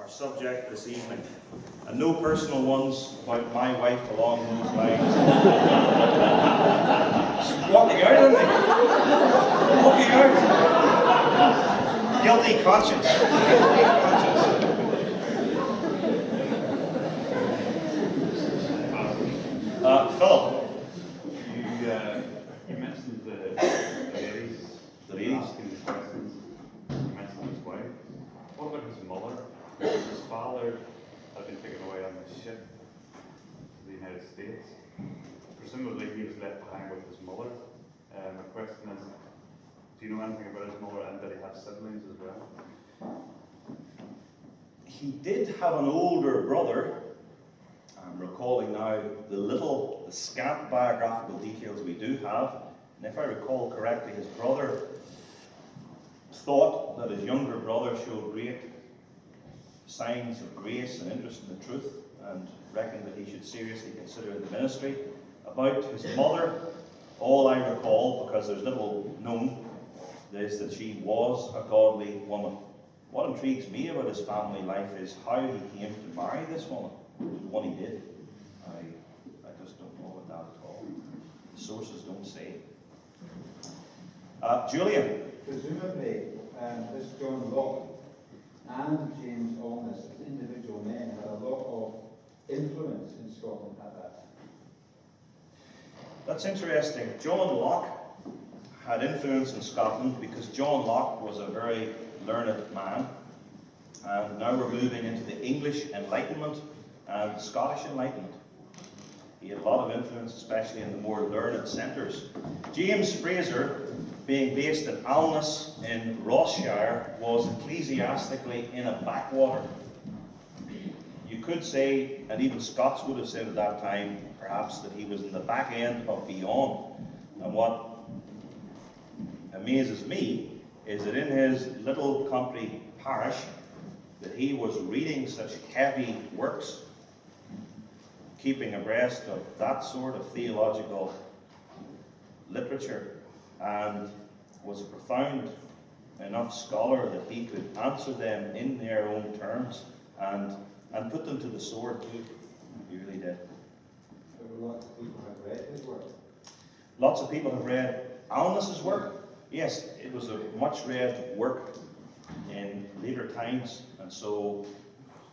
our subject this evening. And no personal ones about my wife along those lines. Just walking out, isn't he? Walking out. Guilty conscience. Guilty conscience. Philip. You mentioned the ladies. The ladies? Asking these questions. You mentioned his wife. What about his mother? His father had been taken away on the ship to the United States. Presumably he was left behind with his mother. My question is, do you know anything about his mother, and did he have siblings as well? He did have an older brother. I'm recalling now the scant biographical details we do have. And if I recall correctly, his brother thought that his younger brother showed great signs of grace and interest in the truth, and reckoned that he should seriously consider the ministry. About his mother, all I recall, because there's little known, is that she was a godly woman. What intrigues me about his family life is how he came to marry this woman, the one he did. I just don't know about that at all. The sources don't say. Julian. Presumably, this John Locke and James Alness, as individual men, had a lot of influence in Scotland at that time. That's interesting. John Locke had influence in Scotland because John Locke was a very learned man. And now we're moving into the English Enlightenment and the Scottish Enlightenment. He had a lot of influence, especially in the more learned centres. James Fraser, being based in Alness in Rossshire, was ecclesiastically in a backwater. You could say, and even Scots would have said at that time, perhaps, that he was in the back end of beyond. And what amazes me is that in his little country parish, that he was reading such heavy works, keeping abreast of that sort of theological literature, and was a profound enough scholar that he could answer them in their own terms and put them to the sword too. He really did. Lots of people have read his work. Lots of people have read Alness's work. Yes, it was a much read work in later times, and so,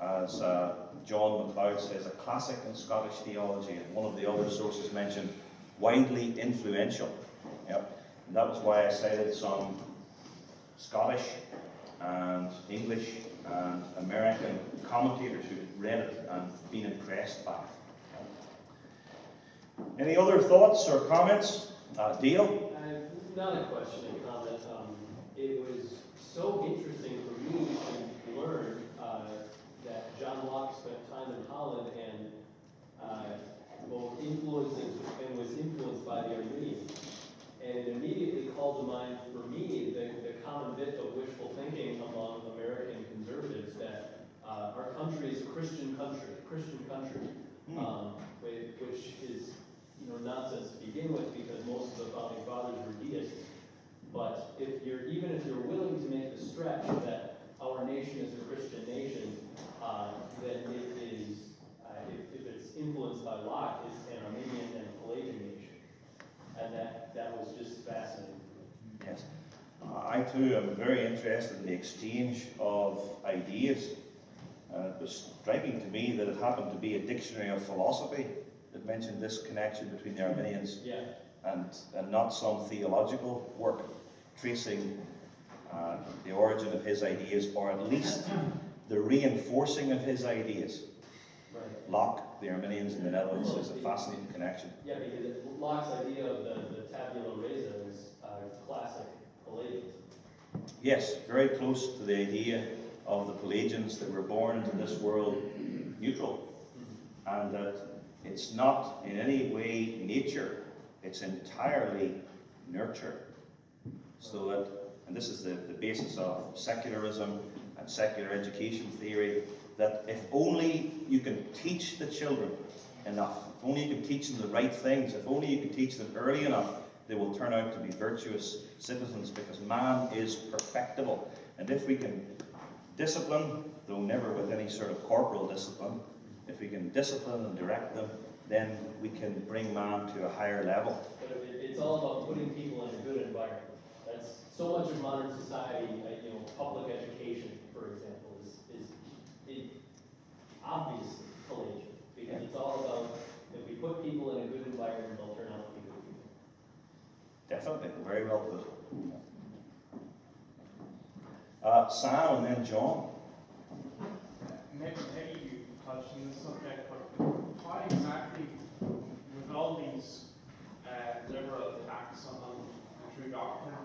as John MacLeod says, a classic in Scottish theology, and one of the other sources mentioned, widely influential. Yep. And that was why I cited some Scottish and English and American commentators who read it and been impressed by it. Yep. Any other thoughts or comments? Dale? Not a question, a comment. It was so interesting for me to learn that John Locke spent time in Holland and both influenced and was influenced by the Arminians. And it immediately called to mind for me the common bit of wishful thinking among American conservatives that our country is a Christian country, which is nonsense to begin with, because most of the founding fathers were deists. But even if you're willing to make the stretch that our nation is a Christian nation, then it is, if it's influenced by Locke, it's an Arminian and Pelagian nation. And that was just fascinating. Yes. I too am very interested in the exchange of ideas. It was striking to me that it happened to be a dictionary of philosophy that mentioned this connection between the Arminians and not some theological work tracing the origin of his ideas, or at least the reinforcing of his ideas. Right. Locke, the Arminians in the Netherlands, is a fascinating connection. Yeah, because Locke's idea of the tabula rasa is classic Pelagian. Yes, very close to the idea of the Pelagians that were born into this world neutral, and that it's not in any way nature, it's entirely nurture. So that, and this is the basis of secularism and secular education theory, that if only you can teach the children enough, if only you can teach them the right things, if only you can teach them early enough, they will turn out to be virtuous citizens, because man is perfectible. And if we can discipline, though never with any sort of corporal discipline, if we can discipline and direct them, then we can bring man to a higher level. But it's all about putting people in a good environment. That's so much of modern society, public education, for example, is obviously pelagian. Because it's all about, if we put people in a good environment, they'll turn out to be good people. Definitely, very well put. Sam and then John. Maybe you touched on this subject, but what exactly, with all these liberal attacks on the true doctrine,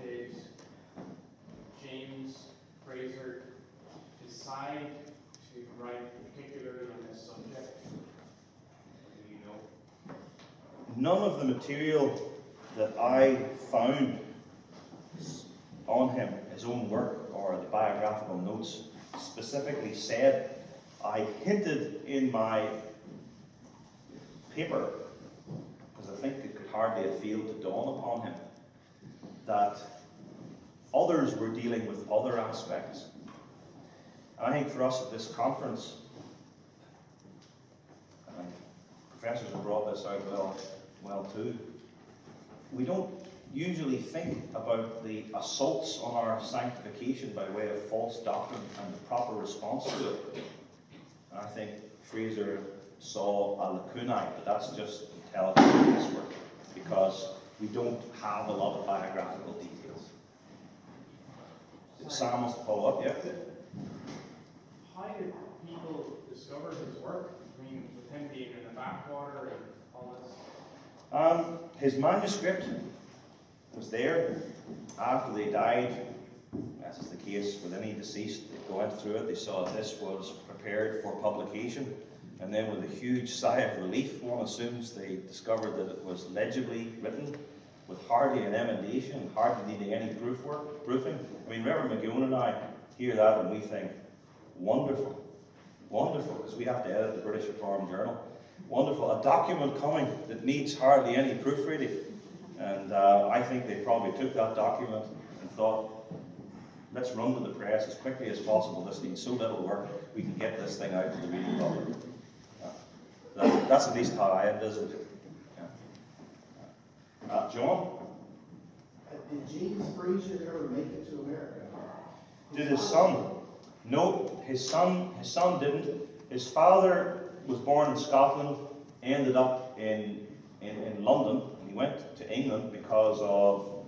did James Fraser decide to write particularly on this subject? Do you know? None of the material that I found on him, his own work or the biographical notes, specifically said. I hinted in my paper, because I think it could hardly have failed to dawn upon him, that others were dealing with other aspects. And I think for us at this conference, and professors have brought this out well too, we don't usually think about the assaults on our sanctification by way of false doctrine and the proper response to it. And I think Fraser saw a lacunae, but that's just intelligent guesswork, because we don't have a lot of biographical details. Sam wants to follow up, yeah? How did people discover his work? I mean, with him being in the backwater and all this? His manuscript was there after they died, as is the case with any deceased. They went through it, they saw this was prepared for publication, and then with a huge sigh of relief, one assumes they discovered that it was legibly written, with hardly an emendation, hardly needing any proofing. I mean, Reverend McGowan and I hear that and we think, wonderful, wonderful, because we have to edit the British Reformed Journal. Wonderful, a document coming that needs hardly any proofreading. And I think they probably took that document and thought, let's run to the press as quickly as possible. This needs so little work, we can get this thing out to the reading public. That's at least how I envisage it. John? Did James Fraser ever make it to America? Did his son? No, his son didn't. His father was born in Scotland, ended up in London. He went to England because of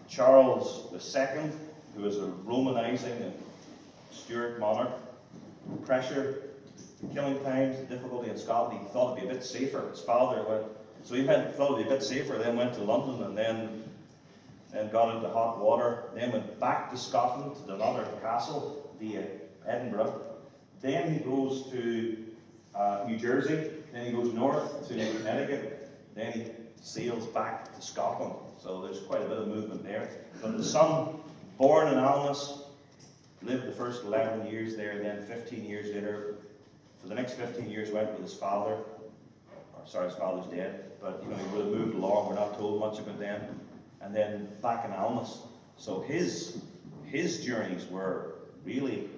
Charles II, who was a Romanizing and Stewart monarch. Pressure, killing times, difficulty in Scotland. He thought it'd be a bit safer. His father went, so he thought it'd be a bit safer. Then went to London, and then got into hot water. Then went back to Scotland to another castle via Edinburgh. Then he goes to New Jersey. Then he goes north to Connecticut. Then he sails back to Scotland. So there's quite a bit of movement there. But the son, born in Alness, lived the first 11 years there, then 15 years later, for the next 15 years went with his father. His father's dead, but he would have moved along, we're not told much about them. And then back in Alness. So his journeys were really,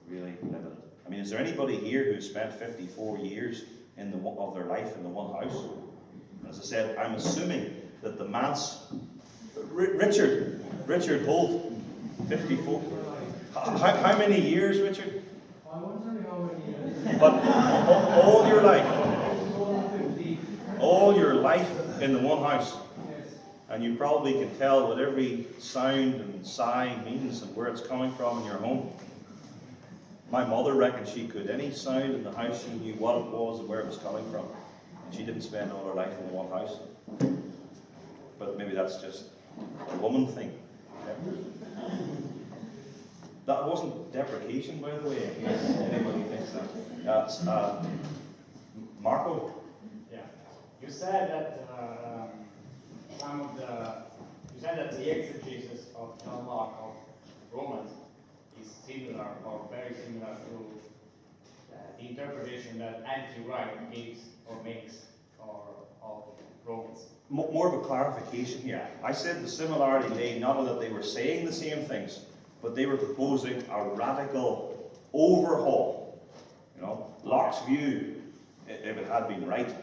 really limited. I mean, is there anybody here who spent 54 years of their life in the one house? As I said, I'm assuming that the manse, Richard Holt, 54. How many years, Richard? I wonder how many years. But all your life. All your life in the one house. Yes. And you probably can tell what every sound and sigh means and where it's coming from in your home. My mother reckoned she could. Any sound in the house, she knew what it was and where it was coming from. And she didn't spend all her life in one house. But maybe that's just a woman thing. That wasn't deprecation, by the way, in case anybody thinks that. That's Marco. Yeah, you said that the exegesis of John Locke of Romans is similar or very similar to the interpretation that N.T. Wright gives or makes of Romans. More of a clarification here. I said the similarity lay not in that they were saying the same things, but they were proposing a radical overhaul. You know, Locke's view, if it had been right,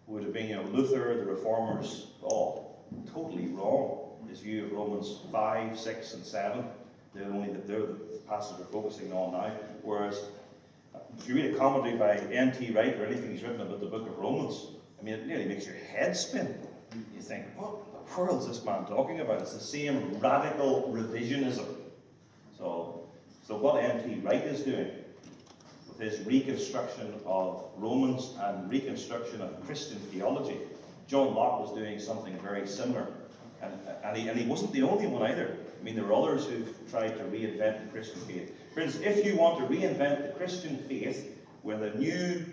would have been, you know, Luther, the Reformers, totally wrong. His view of Romans 5, 6, and 7, they're the passages we're focusing on now. Whereas, if you read a commentary by N.T. Wright or anything he's written about the book of Romans, I mean, it nearly makes your head spin. You think, what the world is this man talking about? It's the same radical revisionism. So what N.T. Wright is doing with his reconstruction of Romans and reconstruction of Christian theology, John Locke was doing something very similar. And he wasn't the only one either. I mean, there were others who've tried to reinvent the Christian faith. For instance, if you want to reinvent the Christian faith with a new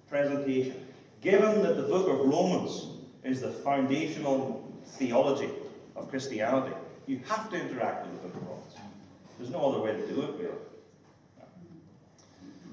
presentation, given that the book of Romans is the foundational theology of Christianity, you have to interact with the book of Romans. There's no other way to do it, really.